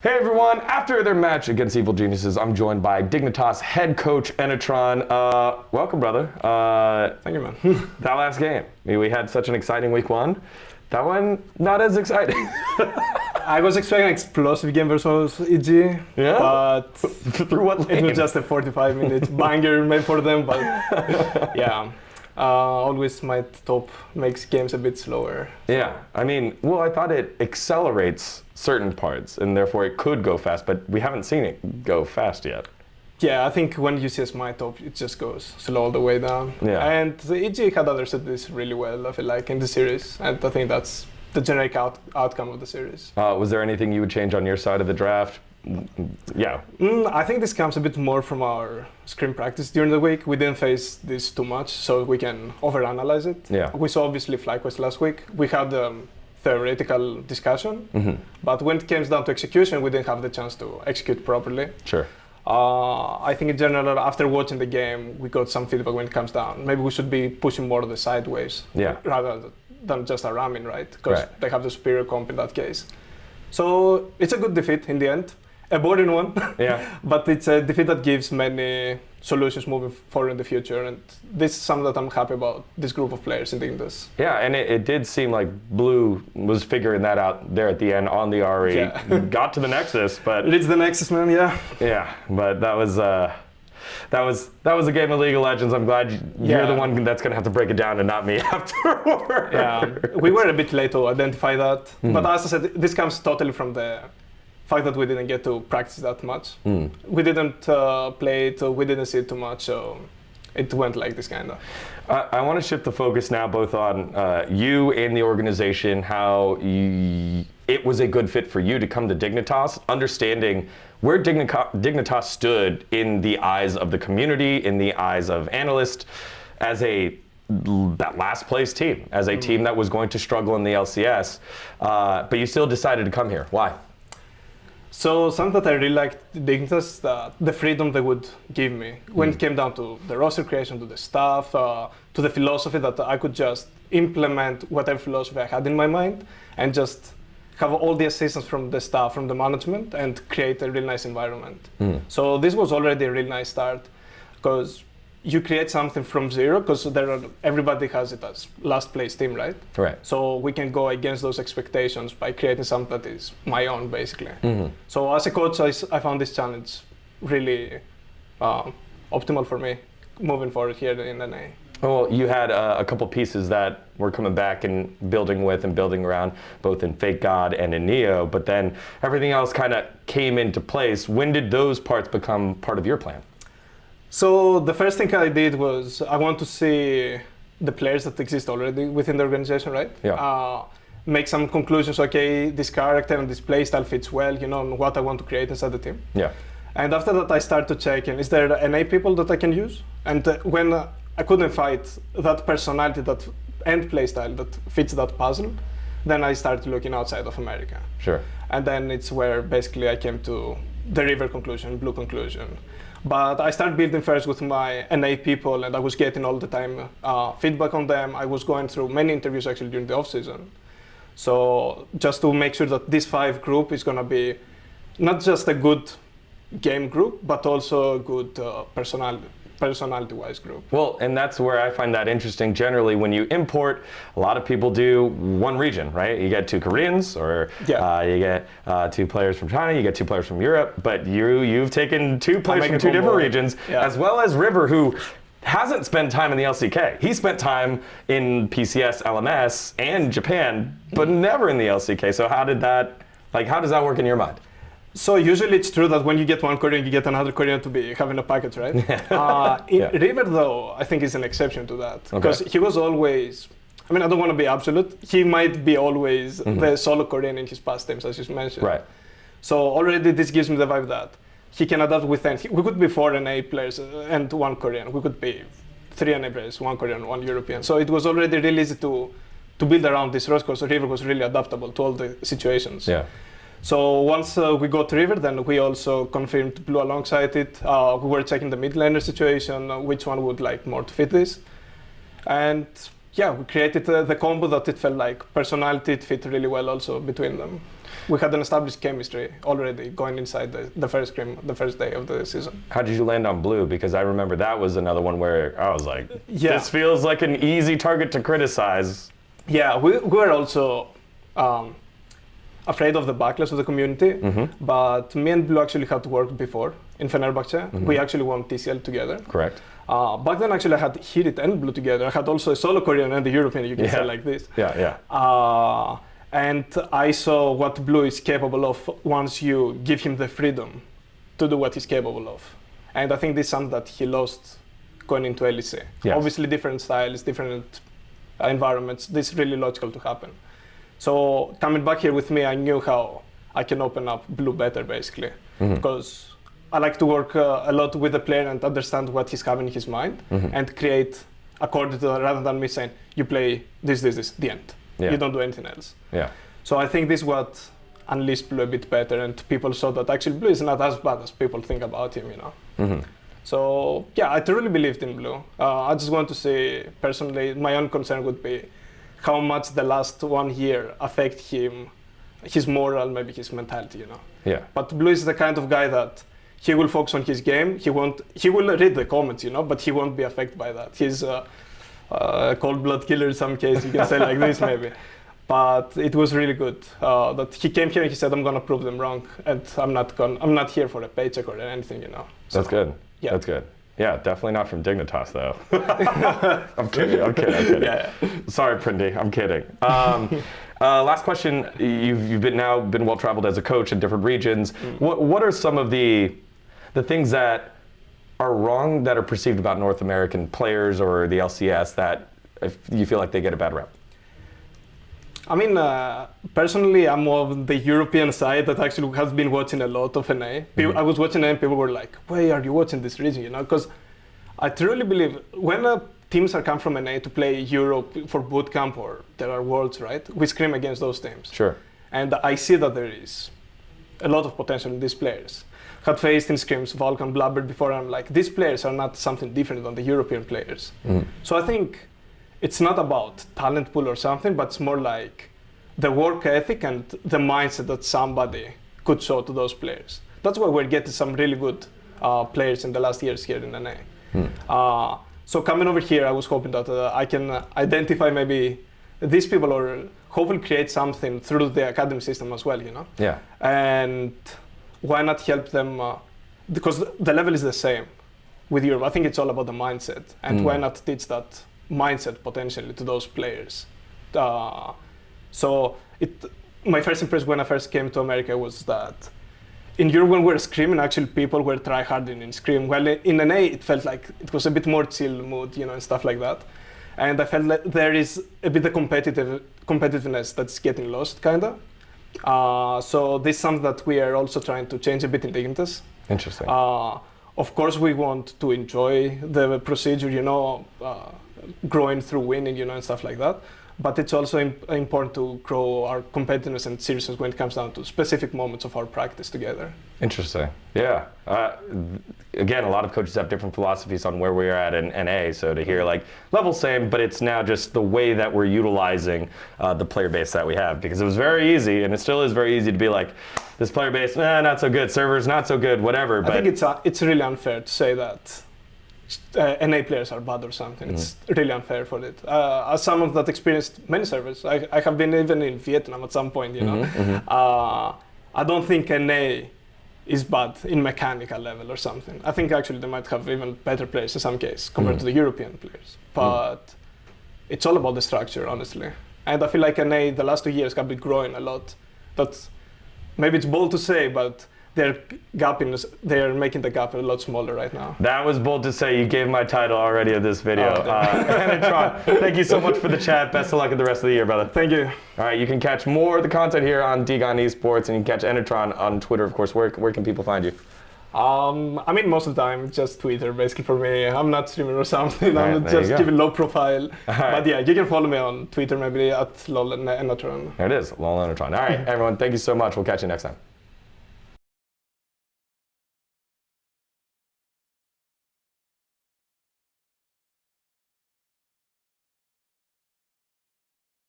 Hey everyone, after their match against Evil Geniuses, I'm joined by Dignitas Head Coach Enatron. Welcome, brother. Thank you, man. That last game, we had such an exciting week one. That one, not as exciting. I was expecting an explosive game versus EG, Yeah? but Through what lane? it was just a 45-minute banger made for them. But yeah, always my top makes games a bit slower. Yeah, I mean, well, I thought it accelerates certain parts, and therefore it could go fast, but we haven't seen it go fast yet. Yeah, I think when you see my top, it just goes slow all the way down. Yeah. And the EG had understood this really well, I feel like, in the series. And I think that's the generic outcome of the series. Was there anything you would change on your side of the draft? Yeah. I think this comes a bit more from our scrim practice during the week. We didn't face this too much, so we can overanalyze it. Yeah. We saw obviously FlyQuest last week. We had theoretical discussion, but when it came down to execution, we didn't have the chance to execute properly. Sure. I think in general, after watching the game, we got some feedback when it comes down. Maybe we should be pushing more of the sideways rather than just a ramming, right? Because they have the superior comp in that case. So it's a good defeat in the end. A boring one, but it's a defeat that gives many solutions moving forward in the future, and this is something that I'm happy about, this group of players in Dignitas. Yeah, and it did seem like Blue was figuring that out there at the end on the RE. Yeah. Got to the Nexus, but... It's the Nexus, man, yeah. Yeah, but that was a game of League of Legends. I'm glad you're the one that's going to have to break it down and not me afterward. Yeah, we were a bit late to identify that, but as I said, this comes totally from the fact that we didn't get to practice that much. We didn't play it, we didn't see it too much, so it went like this kind of. I want to shift the focus now both on you and the organization, how it was a good fit for you to come to Dignitas, understanding where Dignitas stood in the eyes of the community, in the eyes of analysts, as that last place team, as a team that was going to struggle in the LCS, but you still decided to come here. Why? So something that I really liked Dignitas, the freedom they would give me when it came down to the roster creation, to the staff, to the philosophy, that I could just implement whatever philosophy I had in my mind and just have all the assistance from the staff, from the management, and create a really nice environment. So this was already a really nice start, because you create something from zero, because everybody has it as last place team, right? Right. So we can go against those expectations by creating something that is my own, basically. So as a coach, I found this challenge really optimal for me moving forward here in NA. Well, you had a couple pieces that were coming back and building with and building around, both in Fake God and in Neo, but then everything else kind of came into place. When did those parts become part of your plan? So the first thing I did was I want to see the players that exist already within the organization, right? Yeah. Make some conclusions. Okay, this character and this playstyle fits well, on what I want to create inside the team. Yeah. And after that, I start to check in, is there NA people that I can use? And when I couldn't find that personality and playstyle that fits that puzzle, then I started looking outside of America. Sure. And then it's where basically I came to the River conclusion, Blue conclusion. But I started building first with my NA people, and I was getting all the time feedback on them. I was going through many interviews actually during the off-season. So just to make sure that this 5 group is going to be not just a good game group, but also a good personality-wise group. Well, and that's where I find that interesting. Generally, when you import, a lot of people do one region, right? You get 2 Koreans, or you get 2 players from China, you get 2 players from Europe, but you've taken 2 players from 2 different regions, as well as River, who hasn't spent time in the LCK. He spent time in PCS, LMS, and Japan, but never in the LCK. So how does that work in your mind? So usually it's true that when you get one Korean, you get another Korean to be having a package, right? River, though, I think is an exception to that. Because he was always, I don't want to be absolute, he might be always the solo Korean in his past teams, as you mentioned. Right. So already this gives me the vibe that he can adapt with them. We could be 4 NA players and 1 Korean. We could be 3 NA players, 1 Korean, 1 European. So it was already really easy to build around this roster, because River was really adaptable to all the situations. Yeah. So once we got River, then we also confirmed Blue alongside it. We were checking the mid laner situation, which one would like more to fit this. And yeah, we created the combo that it felt like personality, it fit really well also between them. we had an established chemistry already going inside the first scrim, the first day of the season. How did you land on blue? Because I remember that was another one where I was like, yeah. This feels like an easy target to criticize. Yeah, we were also afraid of the backlash of the community, but me and Blue actually had worked before in Fenerbahce. We actually won TCL together. Correct. Back then, actually, I had Hirit and Blue together. I had also a solo Korean and the European, you can say like this. Yeah. And I saw what Blue is capable of once you give him the freedom to do what he's capable of. And I think this is something that he lost going into LEC. Yes. Obviously, different styles, different environments. This is really logical to happen. So coming back here with me, I knew how I can open up Blue better, basically, because I like to work a lot with the player and understand what he's having in his mind and create according to that, rather than me saying, you play this, the end. Yeah. You don't do anything else. Yeah. So I think this is what unleashed Blue a bit better, and people saw that actually Blue is not as bad as people think about him, So yeah, I truly believed in Blue. I just want to say, personally, my own concern would be how much the last 1 year affect him, his moral, maybe his mentality, Yeah. But Blue is the kind of guy that he will focus on his game. He will read the comments, but he won't be affected by that. He's a cold blood killer in some case, you can say like this maybe. But it was really good that he came here and he said, I'm gonna prove them wrong, and I'm not here for a paycheck or anything, So, That's good. Yeah. That's good. Yeah, definitely not from Dignitas though. I'm kidding. Yeah. Sorry, Prindy, I'm kidding. Last question. You've been well traveled as a coach in different regions. What are some of the things that are wrong that are perceived about North American players or the LCS that you feel like they get a bad rep? I mean, personally, I'm more of the European side that actually has been watching a lot of NA. I was watching NA and people were like, why are you watching this region? Because I truly believe when teams are come from NA to play Europe for boot camp or there are worlds, right? We scrim against those teams. Sure. And I see that there is a lot of potential in these players. Had faced in scrims Vulcan, Blabber before, and I'm like, these players are not something different than the European players. So I think it's not about talent pool or something, but it's more like the work ethic and the mindset that somebody could show to those players. That's why we're getting some really good players in the last years here in NA. So coming over here, I was hoping that I can identify maybe these people or hopefully create something through the academy system as well, Yeah. And why not help them, because the level is the same with Europe. I think it's all about the mindset, and why not teach that mindset potentially to those players. So my first impression when I first came to America was that in Europe when we were screaming, actually people were try-harding in scream. Well, in NA it felt like it was a bit more chill mood, and stuff like that. And I felt like there is a bit of competitiveness that's getting lost, kinda. So this is something that we are also trying to change a bit in Dignitas. Interesting. Of course, we want to enjoy the procedure, growing through winning, and stuff like that. But it's also important to grow our competitiveness and seriousness when it comes down to specific moments of our practice together. Interesting. Yeah. Again, a lot of coaches have different philosophies on where we are at in NA. So to hear like level same, but it's now just the way that we're utilizing the player base that we have, because it was very easy, and it still is very easy to be like, this player base, not so good. Servers, not so good. Whatever. I think it's really unfair to say that NA players are bad or something. It's really unfair for it. As someone that experienced many servers, I have been even in Vietnam at some point, I don't think NA is bad in mechanical level or something. I think actually they might have even better players in some case compared to the European players. But it's all about the structure, honestly. And I feel like NA the last 2 years have been growing a lot. That's maybe it's bold to say, but they're making the gap a lot smaller right now. That was bold to say. You gave my title already of this video. Enatron, thank you so much for the chat. Best of luck in the rest of the year, brother. Thank you. All right, you can catch more of the content here on dGon Esports, and you can catch Enatron on Twitter, of course. Where can people find you? I mean, most of the time, it's just Twitter, basically, for me. I'm not streaming or something. Right, I'm just giving low profile. But yeah, you can follow me on Twitter, maybe at LOL Enatron. There it is, LOL Enatron. All right, everyone, thank you so much. We'll catch you next time.